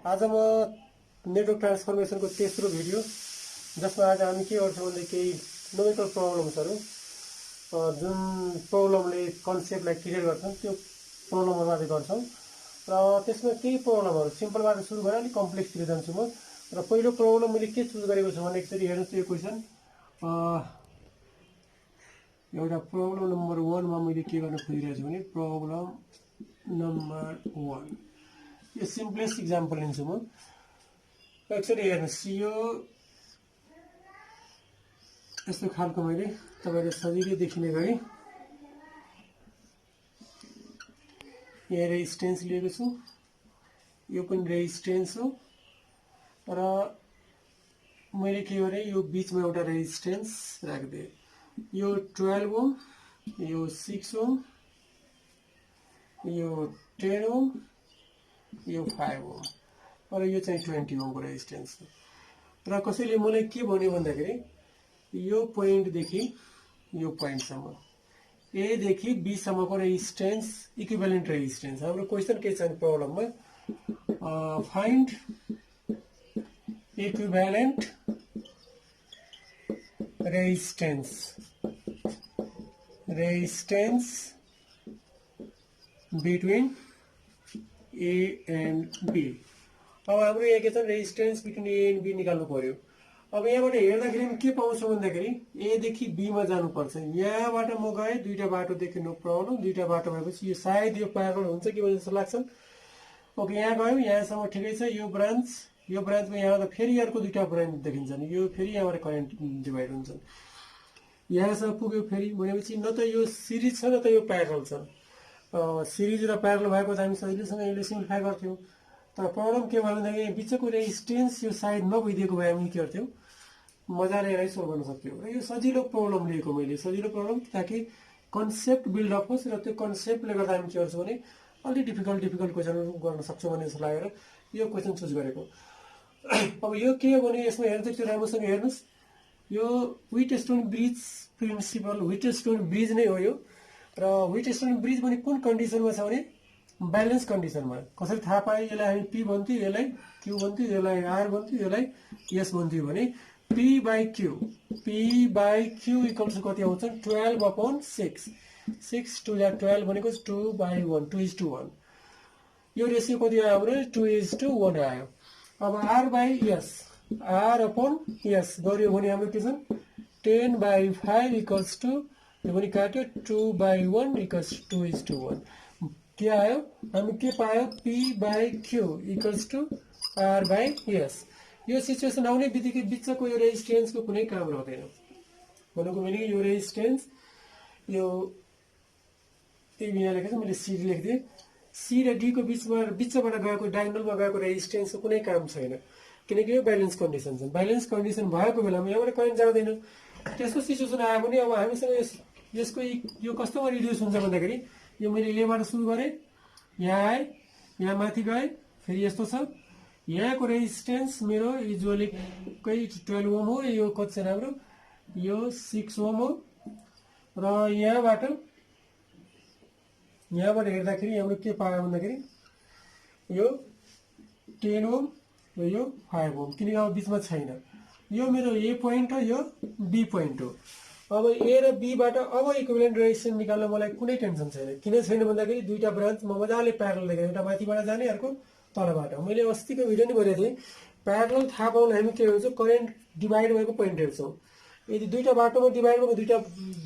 आज म नेटवर्क ट्रान्सफर्मेसनको तेस्रो भिडियो जसमा आज हामी के गर्छौँ भने केही न्युमेरिकल प्रब्लम्सहरू जुन प्रब्लमले कन्सेप्टलाई क्लियर गर्छन् त्यो प्रब्लमहरुमाथि गर्छौँ र त्यसमा केही प्रब्लमहरु सिम्पलबाट सुरु गरेर अलि कम्प्लेक्सतिर जान्छु म र पहिलो प्रब्लम मैले के चुज गरेको छु भने एकचोटी हेर्नुस् यो क्वेशन एउटा प्रब्लम नम्बर 1 मा मैले के गर्न खोजिरहेको छु भने प्रब्लम नम्बर 1 यो सिम्पलेस्ट एक्जाम्पल लिन्छु म एकचोटी हेर्नुस् यो यस्तो खालको मैले तपाईले सजिलै देखिने गरी यहाँ रेजिस्टेन्स लिएको छु यो पनि रेजिस्टेन्स हो र मैले के गरे यो बीचमा एउटा रेजिस्टेन्स राख्दिए यो 12 ओम यो 6 ओम यो 10 ओम यो 5 ओम र यो चाहिँ 20 ओम को रेजिस्टेन्स र कसैले मलाई के भन्यो भन्दाखेरि यो पोइन्ट देखि यो पोइन्ट सम्म ए देखि बी सम्मको रेजिस्टेन्स इक्विभ्यालेन्ट रेजिस्टेन्स हाम्रो क्वेशन के छ प्रब्लममा find equivalent resistance between A and B अब हाम्रो यहाँ के छ resistance between A and B निकाल्नु पर्यो अब यहाँबाट हेर्दाखेरि के पाउँछौँ भन्दाखेरि ए देखि बी मा जानुपर्छ यहाँबाट म गए दुईटा बाटो देखि नो प्रब्लम दुईटा बाटो भएपछि यो सायद यो प्यारल हुन्छ कि भन्ने जस्तो लाग्छ ओके यहाँ गयो यहाँसम्म ठिकै छ यो ब्रान्चमा यहाँ त फेरि अर्को दुईटा ब्रान्च देखिन्छन् यो फेरि यहाँबाट करेन्ट डिभाइड हुन्छन् यहाँसम्म पुग्यो फेरि भनेपछि न त यो सिरिज छ न त यो प्यारल छ सिरिज र प्यारल भएको त हामी सजिलैसँग यसले सिम्प्लिफाई गर्थ्यौँ तर प्रब्लम के भयो भन्दाखेरि बिचको रेजिस्टेन्स यो साइड नभइदिएको भए हामी के गर्थ्यौँ मजाले यसलाई सोल्भ गर्न सक्थ्यौँ र यो सजिलो प्रब्लम लिएको मैले सजिलो प्रब्लम ताकि कन्सेप्ट बिल्ड अप होस् र त्यो कन्सेप्टले गर्दा हामी के गर्छौँ भने अलि डिफिकल्ट क्वेसनहरू गर्न सक्छौँ भन्ने जस्तो लागेर यो क्वेसन चुज गरेको अब यो के हो भने यसमा हेर्नु त्यो राम्रोसँग हेर्नुहोस् यो व्हिटस्टोन ब्रिज प्रिन्सिपल व्हिटस्टोन ब्रिज नै हो यो र व्हिटस्टोन ब्रिज पनि कुन कन्डिसनमा छ भने ब्यालेन्स कन्डिसनमा कसरी थाहा पाए यसलाई हामी पी भन्थ्यौँ यसलाई क्यू भन्थ्यौँ यसलाई आर भन्थ्यौँ यसलाई एस भन्थ्यौँ भने पी बाई क्यू इक्वल्स कति आउँछ 12/6 6 टु 12 भनेको 2/1 2:1 यो रेसियो कति आयो भने 2:1 आयो अब आर बाई एस गर्यो भने हाम्रो के छ 10/5 इक्वल्स टु यो पनि काट्यो 2/1 इक्वल्स 2:1 के आयो हामी के पायो P by Q equals to R by S यो सिचुएसन आउने बित्तिकै बिचको यो रेजिस्टेन्सको कुनै काम रहँदैन भनेको मैले यो रेजिस्टेन्स यो यहाँ लेखेको मैले सी लेखिदिएँ सी र डी को बिचबाट गएको डायगोनलमा गएको रेजिस्टेन्सको कुनै काम छैन किनकि यो ब्यालेन्स कन्डिसन छ ब्यालेन्स कन्डिसन भएको बेलामा यहाँबाट करेन्ट जाँदैन त्यस्तो सिचुएसन आयो भने अब हामीसँग यसको यो कस्तोमा रिड्युस हुन्छ भन्दाखेरि यो मैले एबाट सुरु गरेँ यहाँ आएँ यहाँ माथि गएँ फेरि यस्तो छ यहाँको रेजिस्टेन्स मेरो युजुअलीकै 12 ओम हो यो कति छ हाम्रो यो 6 ओम हो र यहाँबाट हेर्दाखेरि हाम्रो के पायो भन्दाखेरि यो 10 ओम र यो 5 ओम किनकि अब बिचमा छैन यो मेरो ए पोइन्ट हो यो बी पोइन्ट हो अब ए र बी बाट अब इक्विभ्यालेन्ट रेजिस्टेन्स निकाल्न मलाई कुनै टेन्सन छैन किन छैन भन्दाखेरि दुईटा ब्रान्च म मजाले प्यारल देखेँ एउटा माथिबाट जाने अर्को तलबाट मैले अस्तिको भिडियो नै भनेको थिएँ प्यारल थाहा पाउन हामी के गर्छौँ करेन्ट डिभाइड भएको पोइन्ट हेर्छौँ यदि दुईटा बाटोमा डिभाइड भएको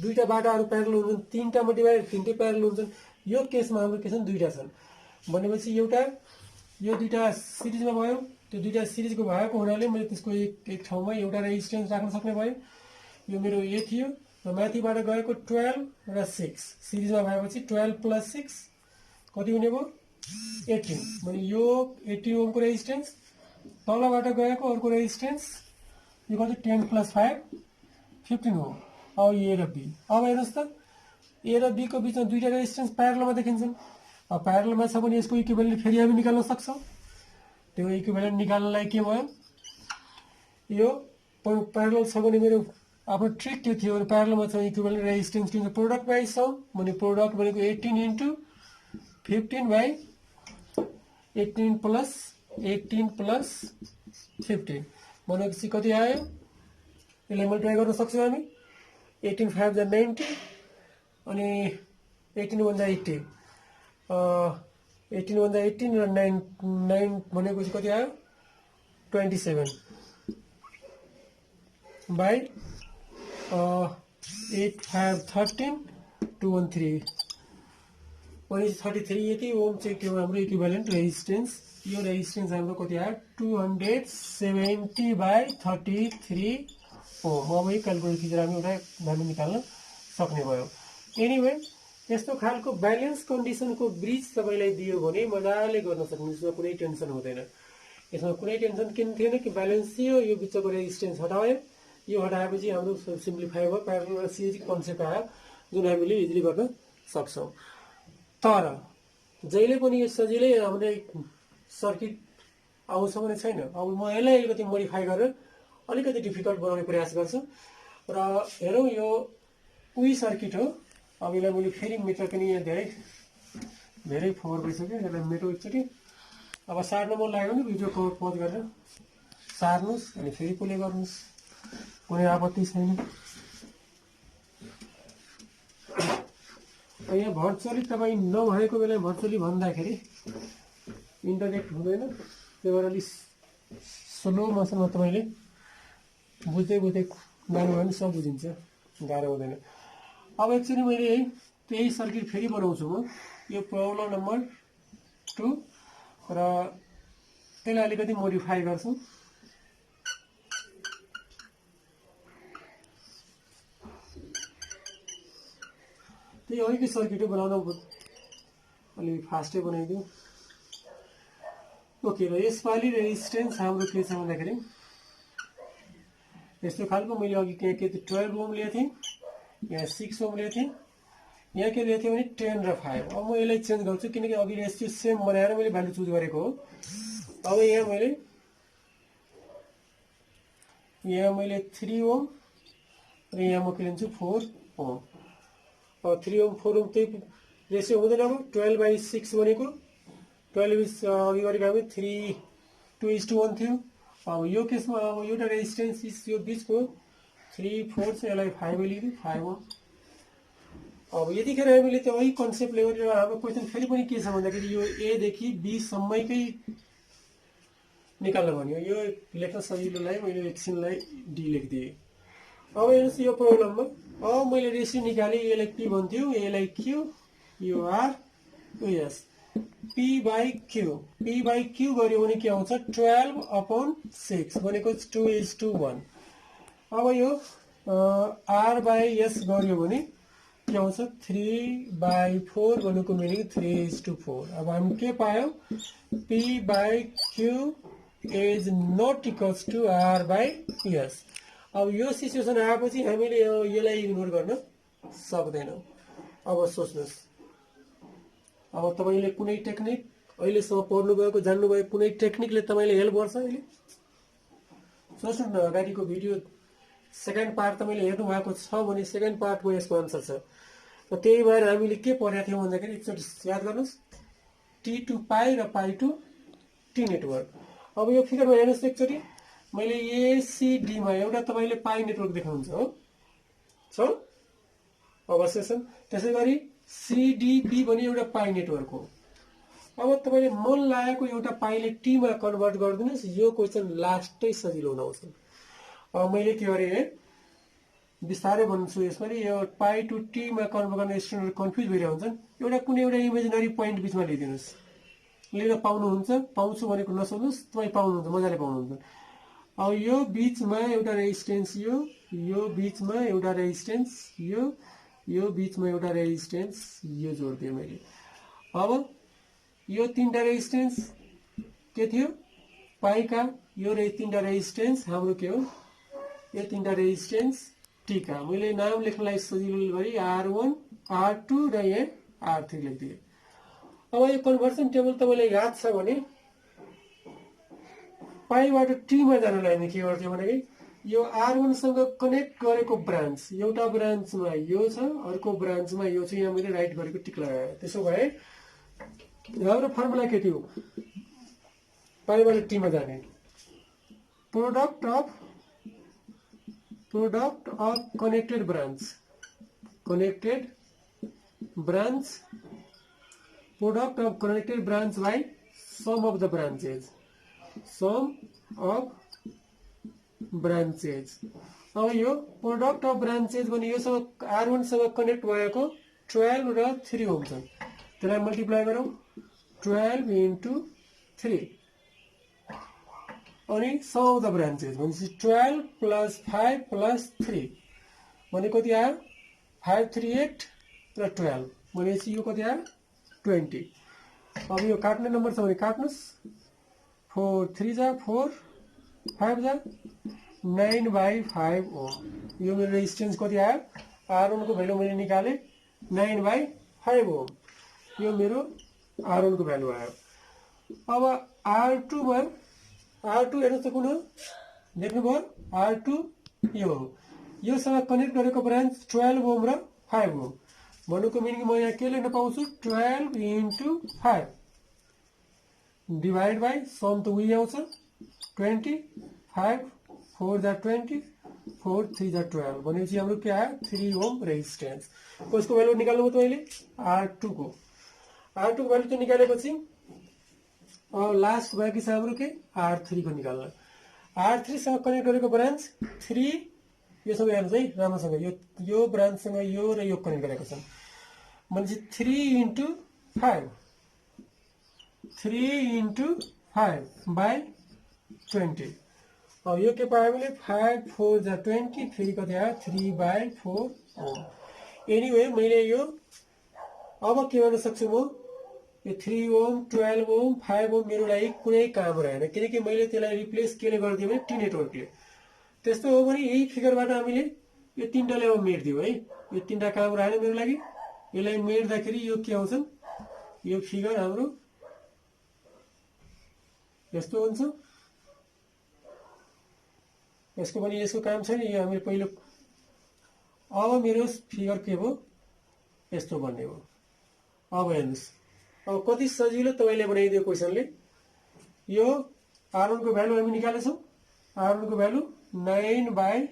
दुईटा बाटाहरू प्यारल हुन्छन् तीनटामा डिभाइड तीनटै प्यारल हुन्छन् यो केसमा हाम्रो के छन् दुईटा छन् भनेपछि एउटा यो दुईटा सिरिजमा भयो त्यो दुईटा सिरिजको भएको हुनाले मैले त्यसको एक ठाउँमा एउटा रेजिस्टेन्स राख्न सक्ने भयो यो मेरो ए थियो र माथिबाट गएको 12 र 6 सिरिजमा भएपछि 12 + 6 कति हुने भयो 18 भने यो 80 ओमको रेजिस्टेन्स तलबाट गएको अर्को रेजिस्टेन्स यो कति 10 + 5 15 ओम अब ए र बी अब हेर्नुहोस् त ए र बी को बिचमा दुईटा रेजिस्टेन्स प्यारलमा देखिन्छन् अब प्यारलमा छ भने यसको इक्विभ्यालेन्ट फेरि हामी निकाल्न सक्छौँ त्यो इक्विभ्यालेन्ट निकाल्नलाई के भयो यो प्यारल छ भने मेरो आफ्नो ट्रिक के थियो प्यारलमा छ इक्विभ्यालेन्ट रेजिस्टेन्स के हुन्छ प्रोडक्ट वाइज छ भने प्रोडक्ट भनेको 18 * 15/18 + 18 प्लस 15 भनेपछि कति आयो यसलाई मल्टिप्लाई गर्न सक्छौँ हामी 18 5 जा 90 अनि 18 1 जा 80 18 1 जा 18 र 9 भनेपछि कति आयो 27 by 8 5 13 213 भनेपछि 33 यति ओम चाहिँ के हो हाम्रो इक्विभ्यालेन्ट रेजिस्टेन्स यो रेजिस्टेन्स हाम्रो कति आयो 270 by 33 ओम अब यो क्याल्कुलेटर खिचेर हामी एउटा भ्यालु निकाल्न सक्ने भयो एनीवे यस्तो खालको ब्यालेन्स कन्डिसनको ब्रिज तपाईलाई दियो भने मजाले गर्न सक्नुहुन्छ यसमा कुनै टेन्सन हुँदैन यसमा कुनै टेन्सन किन थिएन कि ब्यालेन्स थियो यो बिचको रेजिस्टेन्स हटायो यो हटाएपछि हाम्रो सिम्प्लिफाई भयो प्यारलल र सिरिज कन्सेप्ट आयो जुन हामीले इजिली गर्न सक्छौं तर जहिले पनि यो सजिलै हामीले सर्किट आउँछ भने छैन अब म यसलाई अलिकति मोडिफाई गरेर अलिकति डिफिकल्ट बनाउने प्रयास गर्छु र हेरौं यो उही सर्किट हो अब यसलाई मैले फेरि मेट्न पनि यहाँ धेरै फोहोर भइसक्यो यसलाई मेटो एकचोटि अब सार्न मन लाग्यो भने भिडियोको पज गरेर सार्नुस् अनि फेरि प्ले गर्नुस् कुनै आपत्ति छैन यहाँ भर्चुअली तपाईँ नभएको बेला भर्चुअली भन्दाखेरि इन्टरनेट हुँदैन त्यही भएर अलिक स्लो मोसनमा तपाईँले बुझ्दै जानुभयो भने सब बुझिन्छ गाह्रो हुँदैन अब एक्चुअली मैले त्यही सर्किट फेरि बनाउँछु म यो प्रब्लम नम्बर 2 र त्यसलाई अलिकति मोडिफाई गर्छु त्यही अघिको सर्किट बनाउन अलि फास्टै बनाइदिउँ ओके र यसपालि रेजिस्टेन्स हाम्रो के छ भन्दाखेरि यस्तो खालको मैले अघि के 12 ओम लिएको थिएँ यहाँ 6 ओम लिएको थिएँ यहाँ के लिएको थिएँ भने 10 र 5 अब म यसलाई चेन्ज गर्छु किनकि अघि रेसियो सेम बनाएर मैले भ्यालु चुज गरेको हो अब यहाँ मैले 3 ओम र यहाँ म के लिन्छु 4 ओम अब 3 ओम 4 ओम त्यही रेसियो हुँदैन अब 12/6 भनेको 12 अघि गरेको हामी 3:2:1 थियो अब यो केसमा अब एउटा रेजिस्टेन्स यो बीचको 3 4 चाहिँ यसलाई 5 लिदिउँ 5 ओम अब यतिखेर हामीले त्यो वही कन्सेप्टले गरेर हाम्रो क्वेशन फेरि पनि के छ भन्दाखेरि यो ए देखि बी सम्मैकै निकाल्न भन्यो यो लेख्न सजिलोलाई मैले एकछिनलाई डी लेखिदिएँ अब हेर्नुस् यो प्रब्लममा अब मैले रेसियो निकालेँ यसलाई पी भन्थ्यो यसलाई क्यू यो आर यो एस p/q गर्यो भने के आउँछ 12/6 भनेको 2:1 अब यो r/s गर्यो भने के आउँछ 3/4 भनेको मिनिङ 3:4 अब हामी के पायौं p/q is not equals to r/s अब यो सिचुएसन आएपछि हामीले यसलाई इग्नोर गर्न सक्दैनौं अब सोच्नुस् अब तपाईले कुनै टेक्निक अहिलेसम्म पढ्नु भएको जान्नु भएको कुनै टेक्निकले तपाईले हेल्प गर्छ अहिले सोच्नु न अगाडिको भिडियो सेकेन्ड पार्ट तपाईले हेर्नु भएको छ भने सेकेन्ड पार्टको यसको आन्सर छ र त्यही भएर हामीले के पढेका थियौं भन्दाखेरि एकचोटि याद गर्नुस् T to पाई र पाई टु T नेटवर्क अब यो फिगरमा हेर्नुस् एकचोटि मैले ACD मा एउटा तपाईले पाई नेटवर्क देख्नुहुन्छ हो छ अवश्य छ त्यसैगरी CDB भने एउटा पाई नेटवर्क हो अब तपाईले मन लागेको एउटा पाईले टी मा कन्भर्ट गर्दिनुस् यो क्वेशन लास्टै सजिलो हुन आउँछ अब मैले के गरे विस्तारै भन्छु यसमा यो पाई टु टी मा कन्भर्ट गर्ने स्टुडेन्टहरु कन्फ्युज भइरहेको हुन्छन् एउटा कुनै एउटा इमेजिनरी पोइन्ट बीचमा लिदिनुस् लिन पाउनुहुन्छ पाउँछु भनेको नसोच्नुस् तपाई पाउनुहुन्छ मजाले पाउनुहुन्छ अब यो बीचमा एउटा रेजिस्टेन्स यो बीचमा एउटा रेजिस्टेन्स यो बीचमा एउटा रेजिस्टेन्स यो जोड्दिए मैले अब यो तीनटा रेजिस्टेन्स के थियो पाई का यो तीनटा रेजिस्टेन्स हाम्रो के हो यो तीनटा रेजिस्टेन्स टी का मैले नाम लेख्नलाई सजिलो गरी R1 R2 र यहाँ R3 लेखिदिए अब यो कन्भर्सन टेबल तपाईलाई याद छ भने पाईबाट टी मा जानलाई हामी के गर्थ्यौ भने यो R1 सँग कनेक्ट गरेको ब्रान्च एउटा ब्रान्चमा यो छ अर्को ब्रान्चमा यो छ यहाँ मैले राइट गरेको टिक लगाए त्यसो भए हाम्रो फर्मुला के थियो पाइबाट टीमा जाने product of connected branch product of connected branch by sum of the branches अब यो प्रोडक्ट अफ ब्रान्चेस भने यो सब R1 सँग कनेक्ट भएको 12 र 3 ओम छ त्यसलाई मल्टिप्लाई गरौँ 12 into 3 अनि सम अफ द ब्रान्चेस भनेपछि 12 plus 5 plus 3 भने कति आयो 5 3 8 र 12 भनेपछि यो कति आयो 20 अब यो काट्ने नम्बर छ भने काट्नुस् 4 3 जा 4 5 जा 9/5 ओम यो मेरो रेजिस्टेन्स कति आयो R1 को भ्यालु मैले निकाले 9/5 ओम यो मेरो R1 को भ्यालु आयो अब R2 मा R2 हेर्नुस् त कुन हो देख्नुभयो R2 यो सँग कनेक्ट गरेको ब्रान्च 12 ओम र 5 ओम भन्नुको मिनिङ म यहाँ के लेख्न पाउँछु 12 into 5 डिवाइड बाइ सम त उही आउँछ 20 5 4 जा 20 4 3 जा 12 भनेपछि हाम्रो के आयो 3 ओम रेजिस्टेन्स कसको भ्यालु निकाल्नु त अहिले R2 को भ्यालु त निकालेपछि लास्ट बाँकी छ हाम्रो के R3 को निकाल्न R3 सँग कनेक्ट गरेको ब्रान्च 3 योसँग हेर्नुस् है राम्रोसँग यो ब्रान्चसँग यो र यो कनेक्ट गरेको छ भनेपछि 3 into 5 by 20 अब यो के पायो हामीले 5 4 जा 20 फेरि कति आयो 3/4 ओम एनीवे मैले यो अब के गर्न सक्छु म यो 3 ओम 12 ओम 5 ओम मेरो लागि कुनै काम रहेन किनकि मैले त्यसलाई रिप्लेस केले गरिदिएँ भने टी नेटवर्कले त्यस्तो हो भने यही फिगरबाट हामीले यो तीनटाले अब मेट्दियौ है यो तीनटा काम रहेन मेरो लागि यसलाई मेट्दाखेरि यो के आउँछ यो फिगर हाम्रो यस्तो हुन्छ यसको पनि यसको काम छैन यो हामीले पहिलो अब मेरो फिगर के भयो यस्तो बन्ने हो अब हेर्नुस् अब कति सजिलो तपाईले बनाइदियो क्वेशनले यो R1 को भ्यालु हामी निकालेछौं R1 को भ्यालु 9/5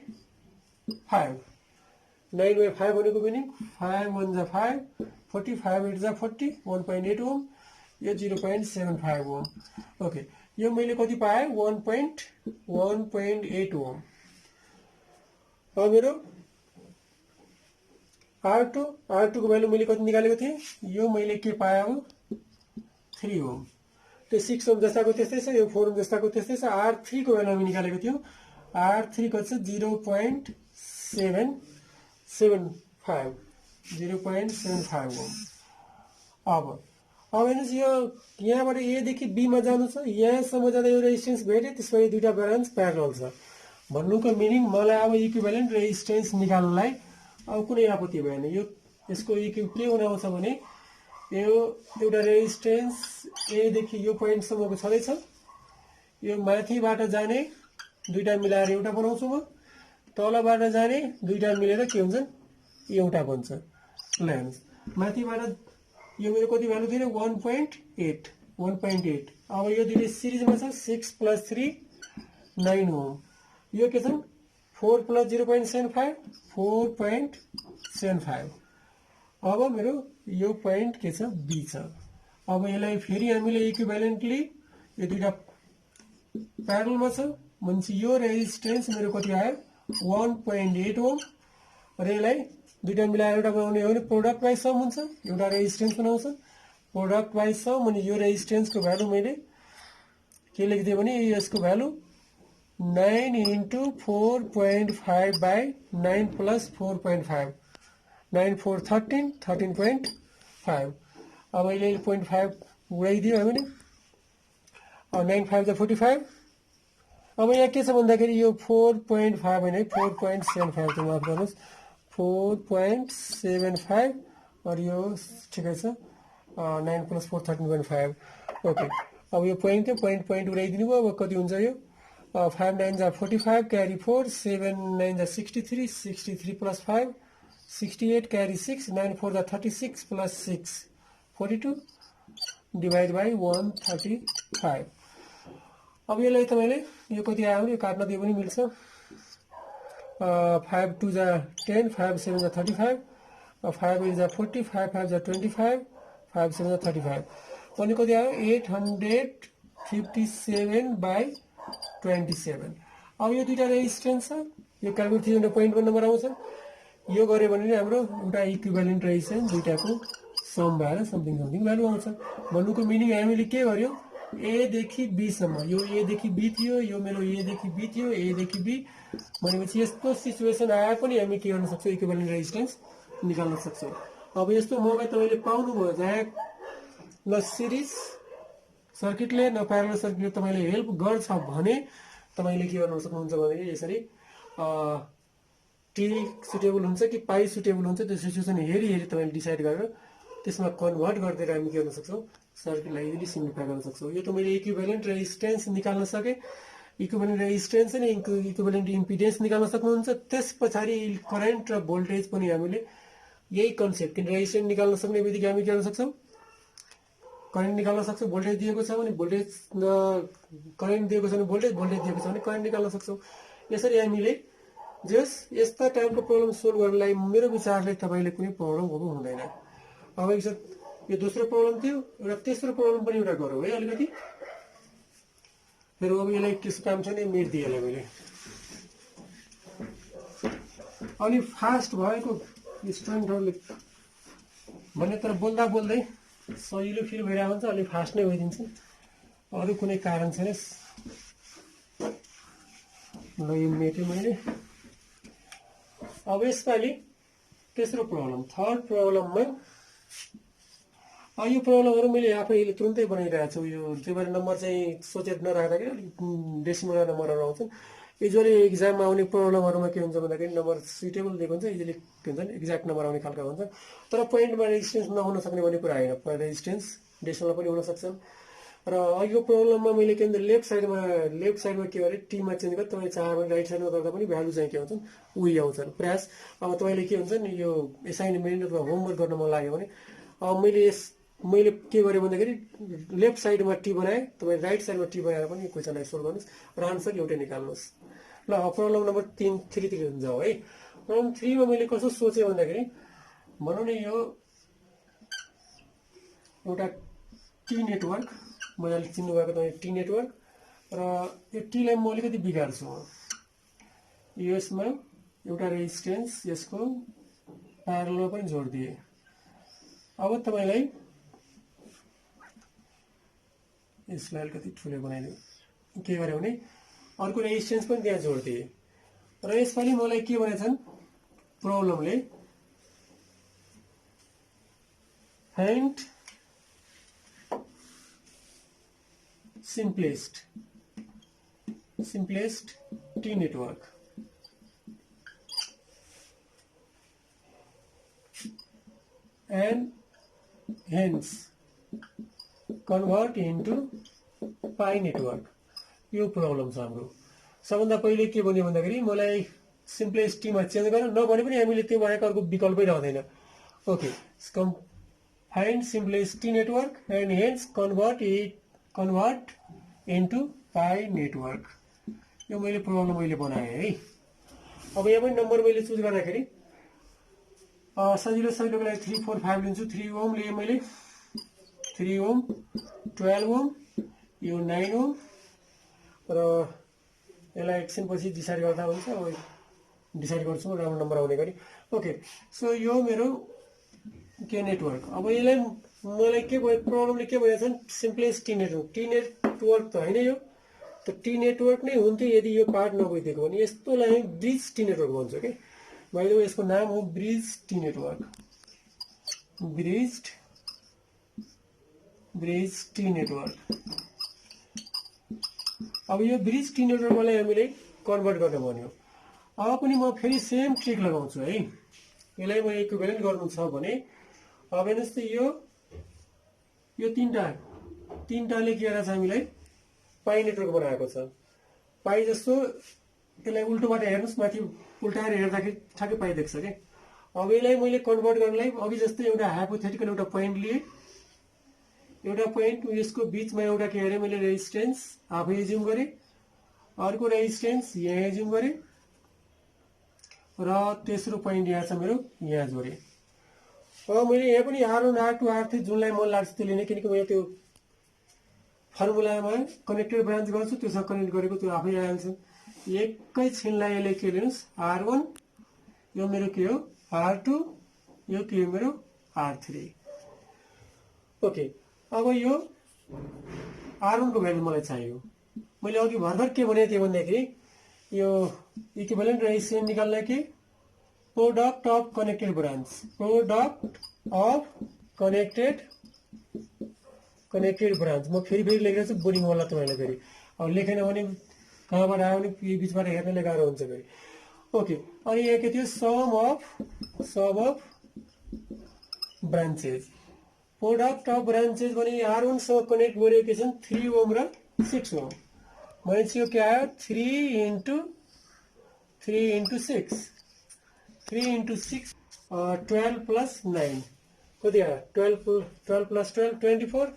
9/5 भनेको मिनिङ 5 1 जा 5 45 8 जा 40 1.8 ओम यो 0.75 ओम ओके यो मैले कति पाए 1.8 ओम अब मेरो R2 को भ्यालु मैले कति निकालेको थिएँ यो मैले के पाए अब 3 ओम त्यो 6 ओम जस्ताको त्यस्तै छ यो 4 ओम जस्ताको त्यस्तै छ R3 को भ्यालु हामी निकालेको थियौ R3 को चाहिँ 0.75 ओम अब हेर्नुस् यो यहाँबाट A देखि B मा जानु छ यहाँसम्म जाँदा यो रेजिस्टेन्स भेटे त्यसपछि दुईटा ब्रान्च प्यारलल छ भन्नुको मिनिङ मलाई अब इक्विभ्यालेन्ट रेजिस्टेन्स निकाल्नलाई अब कुनै आपत्ति भएन यो यसको इक्विभ के हुन आउँछ भने यो एउटा रेजिस्टेन्स A देखि यो पोइन्ट सम्मको छँदैछ यो माथिबाट जाने दुईटा मिलाएर एउटा बनाउँछु म तलबाट जाने दुईटा मिलेर के हुन्छ एउटा बन्छ ल हेर्नुस् माथिबाट यो मेरो कति भ्यालु थियो 1.8 अब यो दुईटा सिरिजमा छ 6 + 3 9 ओम यो के छ 4 + 0.75 4.75 अब मेरो यो पोइन्ट के छ B छ अब यसलाई फेरि हामीले इक्विभ्यालेन्टली यो दुईटा प्यारललमा छ भनेपछि यो रेजिस्टेन्स मेरो कति आयो 1.8 ओम र यसलाई दुईटा मिलाएर एउटा बनाउने हो भने प्रोडक्ट बाइ सम हुन्छ एउटा रेजिस्टेन्स बनाउँछ प्रोडक्ट बाइ सम अनि यो रेजिस्टेन्सको भ्यालु मैले के लेखिदिएँ भने यसको भ्यालु 9 into 4.5 by 9 plus 4.5 9 4 13 13.5 अब अहिले 0.5 उडाइदियो हामीले 9 5 जा 45 अब यहाँ के छ भन्दाखेरि यो 4.5 होइन 4.75 त माफ गर्नुस् 4.75 और यो ठिकै छ 9 + 4 13.5 ओके अब यो पोइन्ट उडाइदिनु भयो अब कति हुन्छ यो 5 9 जा 45 carry 4 7 9 जा 63 63 plus 5 68 carry 6 9 4 जा 36 plus 6 42 divide by 135 अब यसलाई तपाईँले यो कति आयो भने यो काट्न दिए पनि मिल्छ 5 2 जा 10 5 7 जा 35 5 8 जा 40 5 5 जा 25 5 7 जा 35 अनि कति आयो 857/27 अब यो दुईटा रेजिस्टेन्स छ यो क्यालकुलेट थियो भने पोइन्टमा नम्बर आउँछ यो गरे भने नि हाम्रो एउटा इक्विभ्यालेन्ट रेजिस्टेन्स दुईटाको सम भएर समथिङ भ्यालु आउँछ भन्नुको मिनिङ हामीले के गर्यो ए देखि बी सम्म यो ए देखि बी थियो यो मेरो ए देखि बी थियो ए देखि बी भनेपछि यस्तो सिचुएसन आए पनि हामी के गर्न सक्छौँ इक्विभ्यालेन्ट रेजिस्टेन्स निकाल्न सक्छौँ अब यस्तो मौका तपाईँले पाउनुभयो जहाँ न सिरिज सर्किटले न प्यारलल सर्किटले तपाईँले हेल्प गर्छ भने तपाईँले के गर्न सक्नुहुन्छ भने यसरी टी सुटेबल हुन्छ कि पाई सुटेबल हुन्छ त्यो सिचुएसन हेरी हेरी तपाईँले डिसाइड गरेर त्यसमा कन्भर्ट गरिदिएर हामी के गर्न सक्छौँ सर्किटलाई इजिली सिम्प्लिफाई गर्न सक्छौँ यो त मैले इक्विभ्यालेन्ट रेजिस्टेन्स निकाल्न सकेँ इक्विभ्यालेन्ट रेजिस्टेन्स अनि इक्विभ्यालेन्ट इम्पिडेन्स निकाल्न सक्नुहुन्छ त्यस पछाडि करेन्ट र भोल्टेज पनि हामीले यही कन्सेप्ट किन रेजिस्टेन्स निकाल्न सक्ने बित्तिकै हामी के गर्न सक्छौँ करेन्ट निकाल्न सक्छौँ भोल्टेज दिएको छ भने भोल्टेज करेन्ट दिएको छ भने भोल्टेज दिएको छ भने करेन्ट निकाल्न सक्छौँ यसरी हामीले जस यस्ता टाइपको प्रब्लम सोल्भ गर्नलाई मेरो विचारले तपाईँले कुनै प्रब्लम भएको हुँदैन अब एकचोटि यो दोस्रो प्रब्लम थियो एउटा तेस्रो प्रब्लम पनि एउटा गरौँ है अलिकति फेरि अब यसलाई त्यस्तो काम छैन मेटिदिएँ यसलाई मैले अलि फास्ट भएको स्टुडेन्टहरूले भने तर बोल्दा बोल्दै सजिलो फिल भइरहेको हुन्छ अलिक फास्ट नै भइदिन्छ अरू कुनै कारण छैन ल यो मेटेँ मैले अब यसपालि तेस्रो प्रब्लम थर्ड प्रब्लममा यो प्रब्लमहरू मैले आफैले तुरुन्तै बनाइरहेको छु यो त्यही भएर नम्बर चाहिँ सोचेर नराख्दाखेरि अलिक डेसिमल नम्बरहरू आउँछन् युजुअली एक्जाममा आउने प्रब्लमहरूमा के हुन्छ भन्दाखेरि नम्बर सुइटेबल दिएको हुन्छ इजिली के हुन्छ एक्ज्याक्ट नम्बर आउने खालका हुन्छ तर पोइन्टमा रेजिस्टेन्स नहुन सक्ने भन्ने कुरा होइन रेजिस्टेन्स डेसिमलमा पनि हुन सक्छ र अघिको प्रब्लममा मैले के भन्छ लेफ्ट साइडमा के गरेँ टीमा चेन्ज गरेँ तपाईँ चाहे भने राइट साइडमा गर्दा पनि भ्यालु चाहिँ के हुन्छन् उही आउँछन् प्रयास अब तपाईँले के हुन्छ नि यो एसाइनमेन्ट अथवा होमवर्क गर्न मन लाग्यो भने अब मैले के गरेँ भन्दाखेरि लेफ्ट साइडमा टी बनाएँ तपाईँ राइट साइडमा टी बनाएर पनि क्वेसनलाई सोल्भ गर्नुहोस् र आन्सर एउटै निकाल्नुहोस् ल प्रब्लम नम्बर 3तिर जाउँ है प्रब्लम 3 मा मैले कसो सोचेँ भन्दाखेरि भनौँ न यो एउटा टी नेटवर्क मैले अलिक चिन्नु भएको तपाईँ टी नेटवर्क र यो टीलाई म अलिकति बिगार्छु यसमा एउटा रेजिस्टेन्स यसको प्यारललमा पनि जोडिदिएँ अब तपाईँलाई यसलाई अलिकति ठुलो बनाइदिउँ के गर्यो भने अर्को रेजिस्टेन्स पनि त्यहाँ जोडिदिएँ र यसपालि मलाई के भनेछन् प्रब्लमले find simplest T network and hence convert into pi network यो प्रब्लम छ हाम्रो सबभन्दा पहिले के भन्यो भन्दाखेरि मलाई सिम्प्लेस्ट टीमा चेन्ज गर्न नभने पनि हामीले त्यो बाहेक अर्को विकल्पै रहँदैन okay find simplest T network and hence convert into pi network यो मैले प्रब्लम मैले बनाएँ है अब यहाँ पनि नम्बर मैले चुज गर्दाखेरि सजिलोको लागि 3 4 5 लिन्छु 3 ओम लिए मैले 3 ओम 12 ओम यो 9 ओम र यसलाई एकछिनपछि डिसाइड गर्दा हुन्छ अब डिसाइड गर्छु राम्रो नम्बर आउने गरी ओके सो यो मेरो के नेटवर्क अब यसलाई मलाई के भयो प्रब्लमले के भनेको छ सिम्प्लेस्ट टी नेटवर्क त होइन यो त टी नेटवर्क नै हुन्थ्यो यदि यो पार्ट नभइदिएको भने यस्तोलाई ब्रिज टी नेटवर्क भन्छ के मैले यसको नाम हो bridge T network bridge T network अब यो ब्रिज टी नेटवर्कलाई हामीले कन्भर्ट गर्न भन्यो अब पनि म फेरि सेम ट्रिक लगाउँछु है यसलाई म इक्विभ्यालेन्ट गर्नु छ भने अब हेर्नुहोस् त यो तीनटाले के गरेछ हामीलाई पाई नेटवर्क बनाएको छ पाई जस्तो यसलाई उल्टोबाट हेर्नुहोस् माथि उल्टाएर हेर्दाखेरि ठ्याक्कै पाई देख्छ के अब यसलाई मैले कन्भर्ट गर्नलाई अघि जस्तै एउटा हाइपोथेटिकल एउटा पोइन्ट लिए एउटा पोइन्ट यसको बीचमा एउटा के अरे मैले रेजिस्टेन्स आफै एज्युम गरेँ, अर्को रेजिस्टेन्स यहाँ एज्युम गरेँ र तेस्रो पोइन्ट यहाँ छ मेरो यहाँ जोडेँ। अब मैले यहाँ पनि R1 R2 R3 जुनलाई मन लाग्छ त्यो लिने, किनकि मैले त्यो फर्मुलामा कनेक्टेड ब्रान्च गर्छु त्योसँग कनेक्ट गरेको त्यो आफै आइहाल्छ। एकैछिनलाई यसले के लिनुहोस् R1 यो मेरो के हो R2 यो के हो मेरो R3। ओके, अब यो R1 को भ्यालु मलाई चाहियो। मैले अघि भर्खर के भने त्यो भन्दाखेरि यो इक्विभ्यालेन्ट रेजिस्टेन्स निकाल्न के product of connected branch, product of connected branch. म फेरि लेखेर चाहिँ बोर्डिङ वाला तपाईँलाई फेरि अब लेखेन भने कहाँबाट आयो भने यो बिचबाट हेर्नले गाह्रो हुन्छ फेरि। ओके, अनि यहाँ के थियो सब of branches, product of branches भने R1 सँग कनेक्ट गरेको छन् 3 ओम र 6 ओम। भनेपछि यो के आयो 3 इन्टु 6 12 प्लस 9 कति आयो 12 प्लस 12 24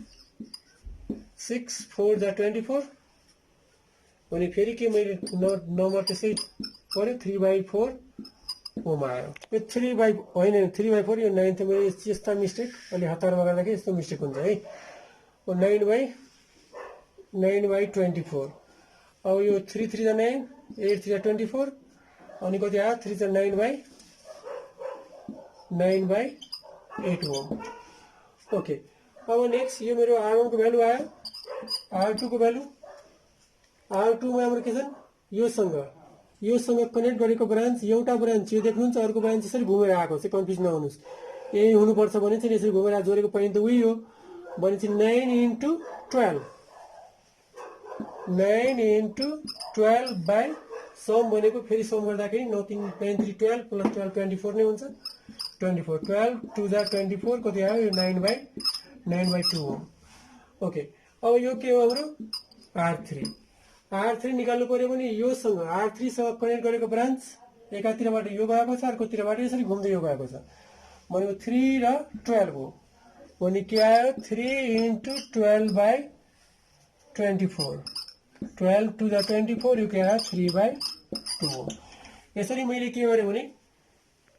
6 4 जा 24। अनि फेरि के मैले नम्बर त्यसै पऱ्यो 3/4 ओम आयो। यो 3 होइन 3/4 यो 9 त मेरो यस्ता मिस्टेक अलि हतारमा गर्दाखेरि यस्तो मिस्टेक हुन्छ है। 9/24 अब यो 3 3 जा 9 8 3 जा 24 अनि कति आयो 3 जा 9/8 ओम। ओके, अब नेक्स्ट यो मेरो R1 को भ्यालु आयो, R2 को भ्यालु, R2 मा हाम्रो के छन् योसँग कनेक्ट गरेको ब्रान्च एउटा ब्रान्च यो देख्नुहुन्छ, अर्को ब्रान्च यसरी घुमेर आएको चाहिँ कन्फ्युज नहुनुहोस्। यही हुनुपर्छ भने चाहिँ यसरी घुमेर जोडेको पोइन्ट त उही हो भनेपछि 9 इन्टु 12 बाई सम भनेको फेरि सम गर्दाखेरि 9 3 9 3 12 प्लस 12 24 नै हुन्छ। 24 12 2 जा 24 कति आयो यो 9/2 ओम। ओके, अब यो के हो हाम्रो R3 निकाल्नु पर्यो भने योसँग R3 सँग कनेक्ट गरेको ब्रान्च एकातिरबाट यो गएको छ, अर्कोतिरबाट यसरी घुम्दै यो गएको छ भनेको 3 र 12 हो भने के आयो 3 इन्टु 12/24 12 2 जा 24 यो के आयो 3/2 हो। यसरी मैले के गरेँ भने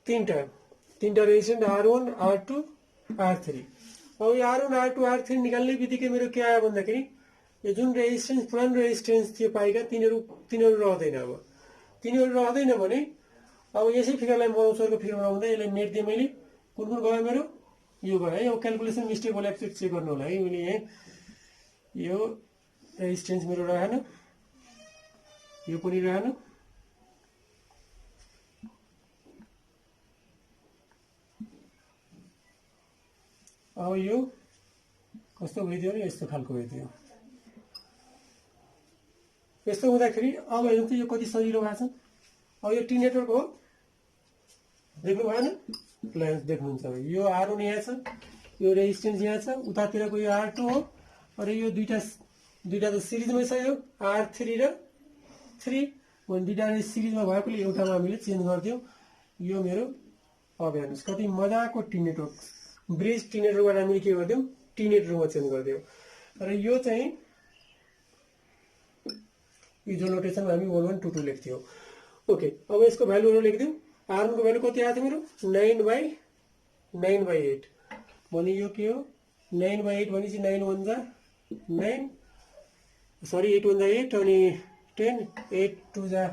तीनटा रेजिस्टेन्स R1 R2 R3। अब यो R1 R2 R3 निकाल्ने बित्तिकै मेरो के आयो भन्दाखेरि यो जुन रेजिस्टेन्स पुरानो रेजिस्टेन्स थियो पाएका तिनीहरू रहँदैन। अब तिनीहरू रहँदैन भने अब यसै फिगरलाई मौसरको फिगर बनाउँदा यसलाई मेट्दै मैले कुन गयो मेरो यो गयो है। अब क्यालकुलेसन मिस्टेक होला एकचोटि चेक गर्नु होला है। मैले यहाँ यो रेजिस्टेन्स मेरो रहेन, यो पनि रहेन, अब यो कस्तो भइदियो भने यस्तो खालको भइदियो। यस्तो हुँदाखेरि अब हेर्नु त यो कति सजिलो भएको छ। अब यो टी नेटवर्क हो देख्नु भएन, प्लान्स देख्नुहुन्छ यो R1 यहाँ छ, यो रेजिस्टेन्स यहाँ छ, उतातिरको यो R2 हो र यो दुईटा त सिरिजमै छ, यो R3 र 3 भने दुईटा सिरिजमा भएकोले एउटामा हामीले चेन्ज गरिदियौँ। यो मेरो अब हेर्नुहोस् कति मजाको टी नेटवर्क ब्रिज टी नेटवर्कबाट हामीले के गरिदियौँ टी नेटवर्कमा चेन्ज गरिदियौँ। र यो चाहिँ यो नोटेसनमा हामी 1122 लेख्थ्यौँ। ओके, अब यसको भ्यालुहरू लेखिदिउँ। R1 को भ्यालु कति आएको थियो मेरो 9/8 भने यो के हो 9/8 भनेपछि 9 1 जा 9 सरी 8 1 जा 8 अनि 10 8 2 जा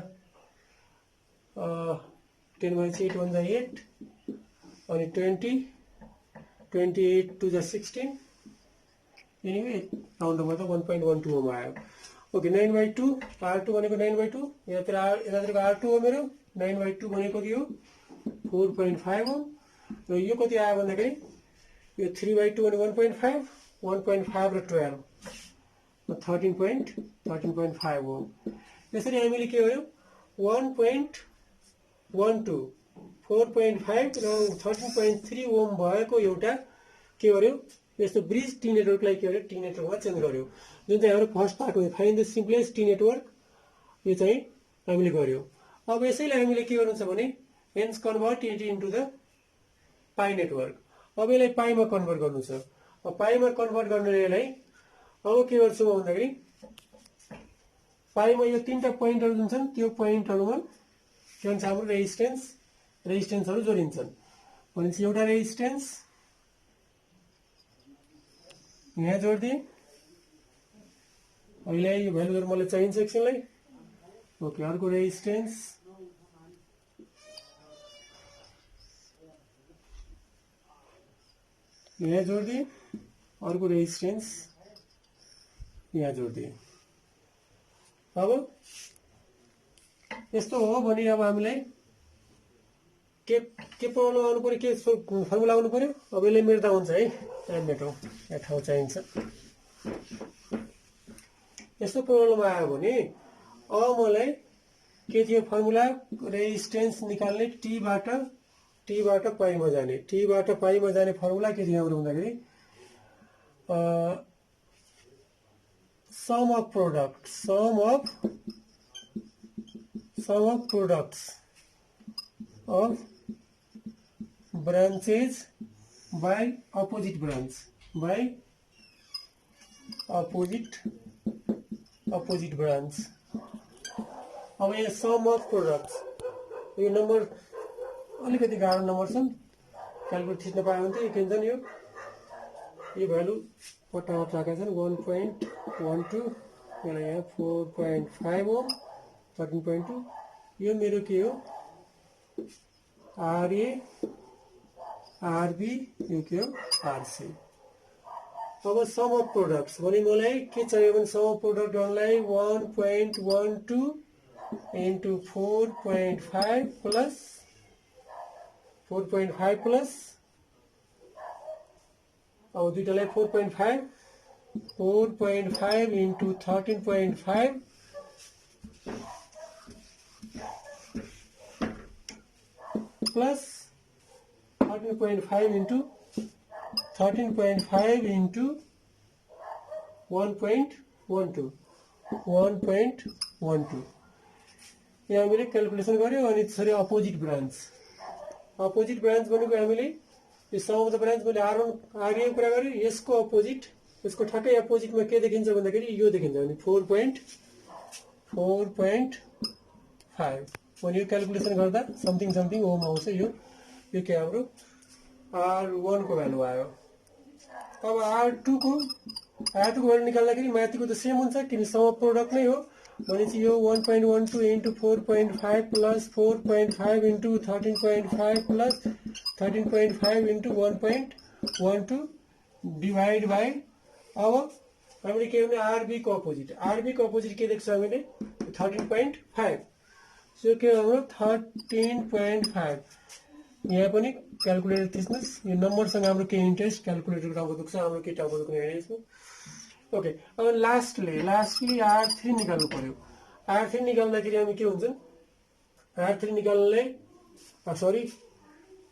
10 भनेपछि 8 1 जा 8 अनि 20 28 2 जा 16 एनीवे राउन्ड अफ 1.12 ओम आयो। ओके, 9/2 R2 भनेको 9/2 यतातिरको R2 हो मेरो 9/2 भनेको के हो 4.5 ओम र यो कति आयो भन्दाखेरि यो 3/2 भने 1.5 1.5 र 12 13.5 ओम। यसरी हामीले के गर्यौँ 1.12 4.5 र 13.3 ओम भएको एउटा के गर्यौँ यस्तो ब्रिज टी नेटवर्कलाई के गर्यो टी नेटवर्कमा चेन्ज गर्यो। जुन चाहिँ हाम्रो फर्स्ट पार्ट हो find the simplest T network, यो चाहिँ हामीले गर्यो। अब यसैलाई हामीले के गर्नु छ भने hence convert it into the pi network. अब यसलाई पाईमा कन्भर्ट गर्नु छ। पाईमा कन्भर्ट गर्ने यसलाई अब के गर्छु म भन्दाखेरि पाईमा यो तीनटा पोइन्टहरु जुन छन् त्यो पोइन्टहरुमा के हुन्छ हाम्रो रेजिस्टेन्सहरु जोडिन्छन् भनेपछि एउटा रेजिस्टेन्स यहाँ जोड्दिए अहिले यो भ्यालुहरु मलाई चाहिन्छ एकछिनलाई ओके अर्को रेजिस्टेन्स यहाँ जोड्दिए अर्को रेजिस्टेन्स यहाँ जोड्दिए अब यस्तो हो भने अब हामीलाई के प्रब्लम आउनु पर्यो के फर्मुला आउनु पर्यो अब यसले मेट्दा हुन्छ है मेटौँ यहाँ ठाउँ चाहिन्छ यस्तो प्रब्लम आयो भने अब मलाई के थियो फर्मुला रेजिस्टेन्स निकाल्ने टी बाट पाईमा जाने टी बाट पाईमा जाने फर्मुला के थियो हाम्रो भन्दाखेरि sum of products of branches by opposite branch अब यहाँ sum of products यो नम्बर अलिकति गाह्रो नम्बर छन् क्याल्कुलेट थिच्न पायो भने चाहिँ के हुन्छ नि यो भ्यालु पटापट राखेका छन् 1.12 मलाई यहाँ 4.5 ओम 13.2 यो मेरो के हो आरए आरबी यो के हो आरसी अब सम अफ प्रोडक्ट्स भने मलाई के चाहियो भने सम अफ प्रोडक्ट गर्नलाई 1.12 into 4.5 plus अब दुईटालाई 4.5 into 13.5 plus 13.5 into 1.12 यहाँ हामीले क्याल्कुलेसन गर्यो अनि त्यसरी अपोजिट ब्रान्च भनेको हामीले यो सम अफ द ब्रान्च मैले R1 RE कुरा गरे यसको अपोजिट यसको ठ्याक्कै अपोजिटमा के देखिन्छ भन्दाखेरि यो देखिन्छ भने 4.5 भने यो क्याल्कुलेसन गर्दा समथिङ ओम आउँछ यो के हाम्रो R1 को भ्यालु आयो अब R2 को भ्यालु निकाल्दाखेरि माथिको त सेम हुन्छ किन सम अफ प्रोडक्ट नै हो भनेपछि यो 1.12 into 4.5 plus 4.5 into 13.5 plus 13.5 into 1.12 divide by अब हामीले के भने आरबी को अपोजिट के देख्छ हामीले 13.5 सो के हाम्रो 13.5 यहाँ पनि क्याल्कुलेटर थिच्नुस् यो नम्बरसँग हाम्रो के इन्ट्रेस्ट क्याल्कुलेटर टाउको दुख्छ हाम्रो के टाउको दुख्ने हैन यसको ओके अब लास्टली R3 निकाल्नु पर्यो R3 निकाल्दाखेरि हामी के हुन्छ R3 निकाल्नलाई सरी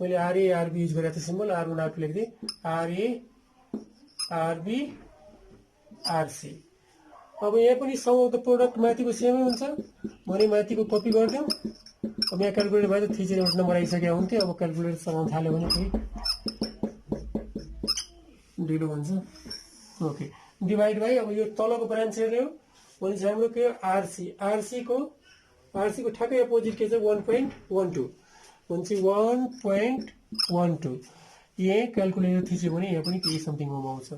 मैले RA RB युज गरेको थिएँ symbol R1 R2 लेख्दिए RA RB RC अब यहाँ पनि सम अफ द प्रोडक्ट माथिको सेमै हुन्छ भने माथिको कपी गर्दियौ अब यहाँ क्याल्कुलेटर भए त थिचेर एउटा नम्बर आइसक्यो हुन्थ्यो अब क्याल्कुलेटर चलाउन थाल्यो भने फेरि ढिलो हुन्छ ओके डिवाइड बाई अब यो तलको ब्रान्च हेर्ने हो भने चाहिँ हाम्रो के आरसी को ठ्याक्कै अपोजिट के छ 1.12 भनेपछि 1.12 यहाँ क्याल्कुलेटर थिच्यो भने यहाँ पनि केही समथिङ आउँछ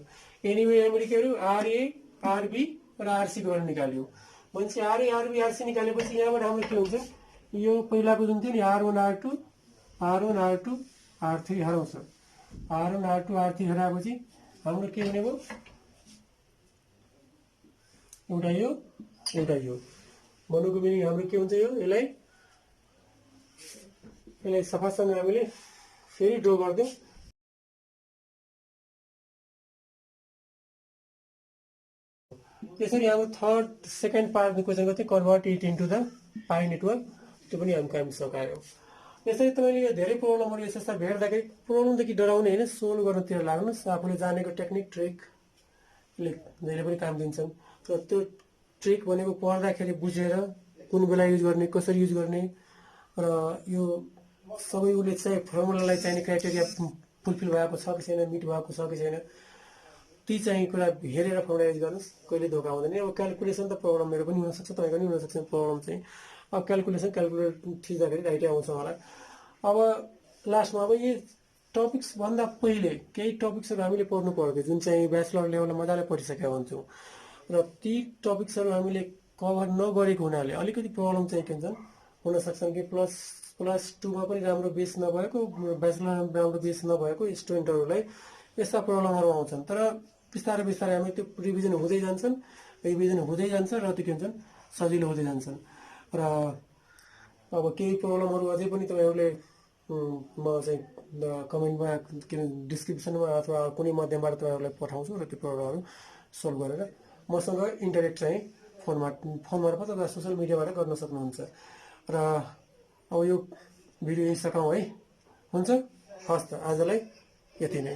एनीवे हामीले के गर्यो आरए आरबी र आरसी को निकाल्यो भनेपछि आरए आरबी आरसी निकालेपछि यहाँबाट हाम्रो के हुन्छ यो पहिलाको जुन थियो नि R1 R2 R3 हराउँछ R1 R2 R3 हराएपछि हाम्रो के हुने भयो एउटा यो भनेको मिनिङ हाम्रो के हुन्छ यो यसलाई सफासँग हामीले फेरि ड्र गर्दियौ त्यसरी हाम्रो थर्ड सेकेन्ड पार्टको क्वेशन थियो convert it into the pi network त्यो पनि हामी काम सकायो यसरी तपाईले यो धेरै प्रब्लमहरु यसरी भेट्दाखेरि प्रब्लमदेखि डराउने हैन सोल्भ गर्नतिर लाग्नुस् आफूले जानेको टेक्निक ट्रिकले धेरै पनि काम दिन्छन् तर त्यो ट्रिक भनेको पढ्दाखेरि बुझेर कुन बेला युज गर्ने कसरी युज गर्ने र यो सबै उले चाहिँ फर्मुलालाई चाहिने क्राइटेरिया फुलफिल भएको छ कि छैन मिट भएको छ कि छैन ती चाहिँ कुरा हेरेर फर्मुलाइज गर्नुहोस्, कहिले धोका हुँदैन। अब क्यालकुलेसन त प्रब्लम मेरो पनि हुनसक्छ, तपाईँको पनि हुनसक्छ प्रब्लम चाहिँ। अब क्यालकुलेटर थिच्दाखेरि राइटै आउँछ होला। अब लास्टमा अब यी टपिक्स भन्दा पहिले केही टपिक्सहरू हामीले पढ्नु पर्थ्यो, जुन चाहिँ ब्याचलर लेभलमा मजाले पढिसकेका हुन्छौँ, र ती टपिक्सहरू हामीले कभर नगरेको हुनाले अलिकति प्रब्लम चाहिँ के हुन्छन् हुन सक्छन् कि प्लस 2मा पनि राम्रो बेस नभएको, ब्याचलरमा राम्रो बेस नभएको स्टुडेन्टहरूलाई यस्ता प्रब्लमहरू आउँछन्। तर बिस्तारै बिस्तारै हामी त्यो रिभिजन हुँदै जान्छ र त्यो के हुन्छन् सजिलो हुँदै जान्छन्। र अब केही प्रब्लमहरू अझै पनि तपाईँहरूले म चाहिँ कमेन्टमा के डिस्क्रिप्सनमा अथवा कुनै माध्यमबाट तपाईँहरूलाई पठाउँछु र त्यो प्रब्लमहरू सल्भ गरेर मसँग इन्टरेक्ट चाहिँ फोन मार्फत अथवा सोसियल मिडियाबाट गर्न सक्नुहुन्छ। र अब यो भिडियो यहीँ सकाउँ है, हुन्छ? हस् त, आजलाई यति नै।